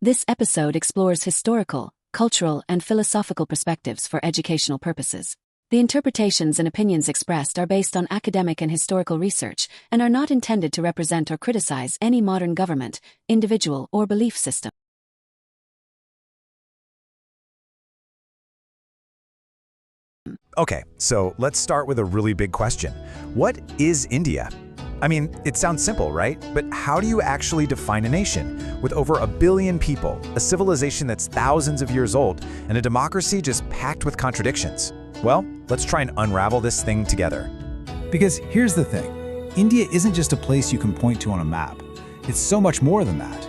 This episode explores historical, cultural, and philosophical perspectives for educational purposes. The interpretations and opinions expressed are based on academic and historical research and are not intended to represent or criticize any modern government, individual, or belief system. Okay, so let's start with a really big question. What is India? I mean, it sounds simple, right? But how do you actually define a nation? With over 1 billion people, a civilization that's thousands of years old, and a democracy just packed with contradictions. Well, let's try and unravel this thing together. Because here's the thing, India isn't just a place you can point to on a map. It's so much more than that.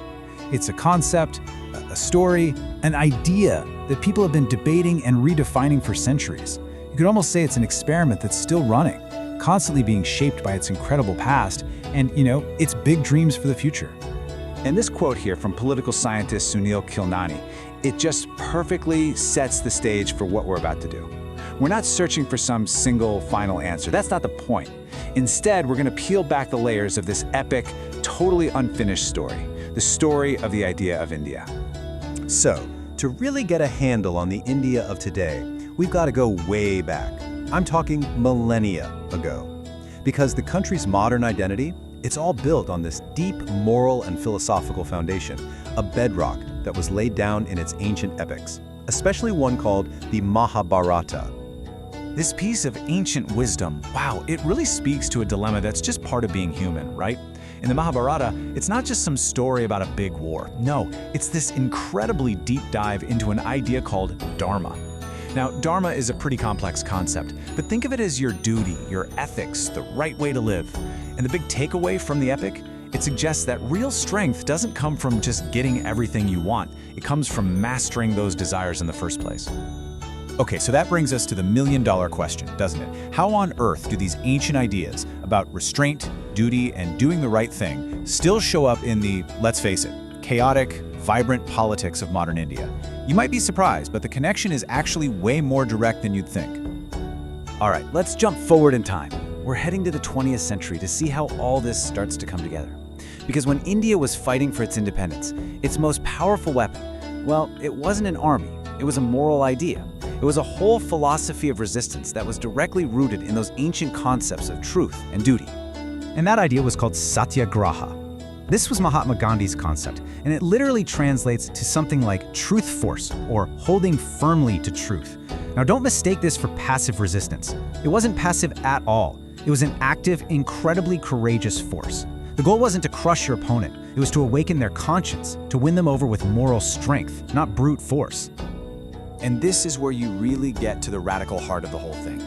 It's a concept, a story, an idea that people have been debating and redefining for centuries. You could almost say it's an experiment that's still running, constantly being shaped by its incredible past and, its big dreams for the future. And this quote here from political scientist Sunil Khilnani, it just perfectly sets the stage for what we're about to do. We're not searching for some single final answer. That's not the point. Instead, we're going to peel back the layers of this epic, totally unfinished story, the story of the idea of India. So, to really get a handle on the India of today, we've got to go way back. I'm talking millennia ago. Because the country's modern identity, it's all built on this deep moral and philosophical foundation, a bedrock that was laid down in its ancient epics, especially one called the Mahabharata. This piece of ancient wisdom, wow, it really speaks to a dilemma that's just part of being human, right? In the Mahabharata, it's not just some story about a big war. No, it's this incredibly deep dive into an idea called Dharma. Now, Dharma is a pretty complex concept, but think of it as your duty, your ethics, the right way to live. And the big takeaway from the epic? It suggests that real strength doesn't come from just getting everything you want. It comes from mastering those desires in the first place. Okay, so that brings us to the million-dollar question, doesn't it? How on earth do these ancient ideas about restraint, duty, and doing the right thing still show up in the, let's face it, chaotic, vibrant politics of modern India? You might be surprised, but the connection is actually way more direct than you'd think. All right, let's jump forward in time. We're heading to the 20th century to see how all this starts to come together. Because when India was fighting for its independence, its most powerful weapon, well, it wasn't an army, it was a moral idea. It was a whole philosophy of resistance that was directly rooted in those ancient concepts of truth and duty. And that idea was called Satyagraha. This was Mahatma Gandhi's concept, and it literally translates to something like truth force, or holding firmly to truth. Now don't mistake this for passive resistance. It wasn't passive at all. It was an active, incredibly courageous force. The goal wasn't to crush your opponent, it was to awaken their conscience, to win them over with moral strength, not brute force. And this is where you really get to the radical heart of the whole thing.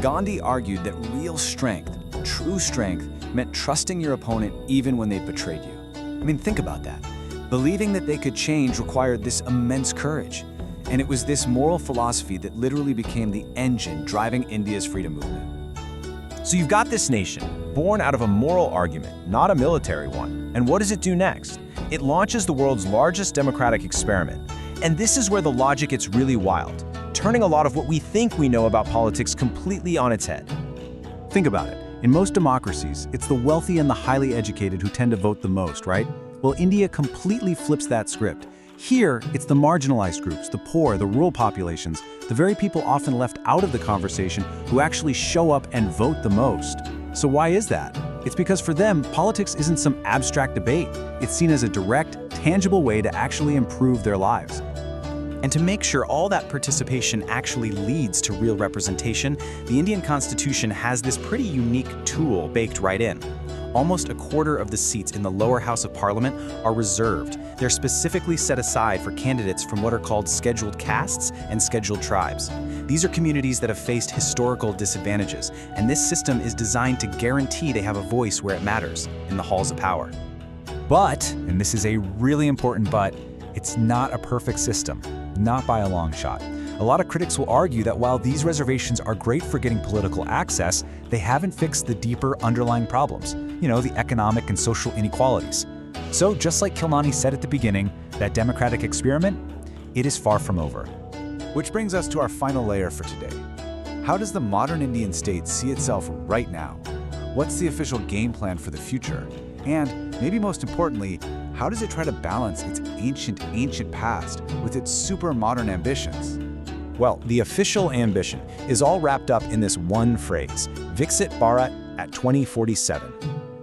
Gandhi argued that real strength, true strength, meant trusting your opponent even when they betrayed you. I mean, think about that. Believing that they could change required this immense courage. And it was this moral philosophy that literally became the engine driving India's freedom movement. So you've got this nation, born out of a moral argument, not a military one. And what does it do next? It launches the world's largest democratic experiment. And this is where the logic gets really wild, turning a lot of what we think we know about politics completely on its head. Think about it. In most democracies, it's the wealthy and the highly educated who tend to vote the most, right? Well, India completely flips that script. Here, it's the marginalized groups, the poor, the rural populations, the very people often left out of the conversation who actually show up and vote the most. So why is that? It's because for them, politics isn't some abstract debate. It's seen as a direct, tangible way to actually improve their lives. And to make sure all that participation actually leads to real representation, the Indian Constitution has this pretty unique tool baked right in. Almost a quarter of the seats in the lower house of parliament are reserved. They're specifically set aside for candidates from what are called scheduled castes and scheduled tribes. These are communities that have faced historical disadvantages, and this system is designed to guarantee they have a voice where it matters, in the halls of power. But, and this is a really important but, it's not a perfect system, not by a long shot. A lot of critics will argue that while these reservations are great for getting political access, they haven't fixed the deeper underlying problems, the economic and social inequalities. So just like Khilnani said at the beginning, that democratic experiment, it is far from over. Which brings us to our final layer for today. How does the modern Indian state see itself right now? What's the official game plan for the future? And maybe most importantly, how does it try to balance its ancient past with its super modern ambitions? Well, the official ambition is all wrapped up in this one phrase, Viksit Bharat at 2047.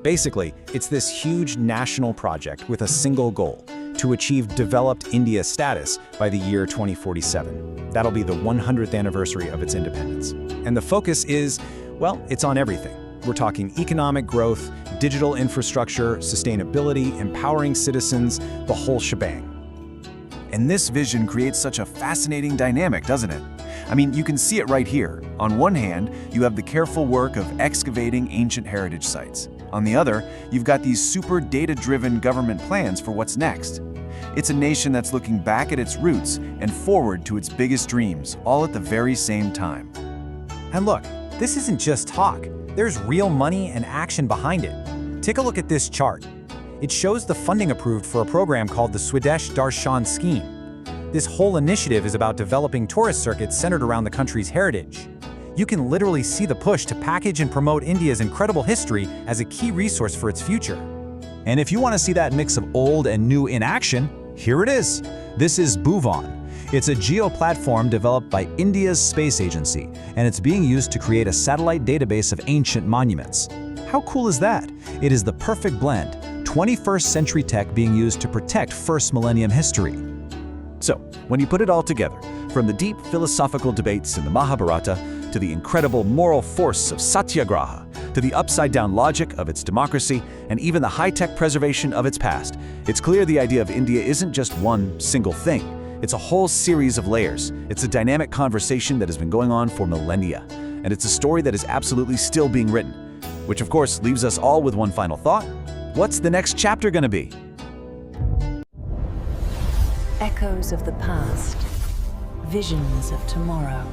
Basically, it's this huge national project with a single goal, to achieve developed India status by the year 2047. That'll be the 100th anniversary of its independence. And the focus is, well, it's on everything. We're talking economic growth, digital infrastructure, sustainability, empowering citizens, the whole shebang. And this vision creates such a fascinating dynamic, doesn't it? I mean, you can see it right here. On one hand, you have the careful work of excavating ancient heritage sites. On the other, you've got these super data-driven government plans for what's next. It's a nation that's looking back at its roots and forward to its biggest dreams, all at the very same time. And look, this isn't just talk. There's real money and action behind it. Take a look at this chart. It shows the funding approved for a program called the Swadesh Darshan Scheme. This whole initiative is about developing tourist circuits centered around the country's heritage. You can literally see the push to package and promote India's incredible history as a key resource for its future. And if you want to see that mix of old and new in action, here it is. This is Bhuvan. It's a geo-platform developed by India's space agency, and it's being used to create a satellite database of ancient monuments. How cool is that? It is the perfect blend, 21st century tech being used to protect first millennium history. So, when you put it all together, from the deep philosophical debates in the Mahabharata to the incredible moral force of Satyagraha, to the upside-down logic of its democracy, and even the high-tech preservation of its past, it's clear the idea of India isn't just one single thing. It's a whole series of layers. It's a dynamic conversation that has been going on for millennia, and it's a story that is absolutely still being written. Which, of course, leaves us all with one final thought. What's the next chapter going to be? Echoes of the past, visions of tomorrow.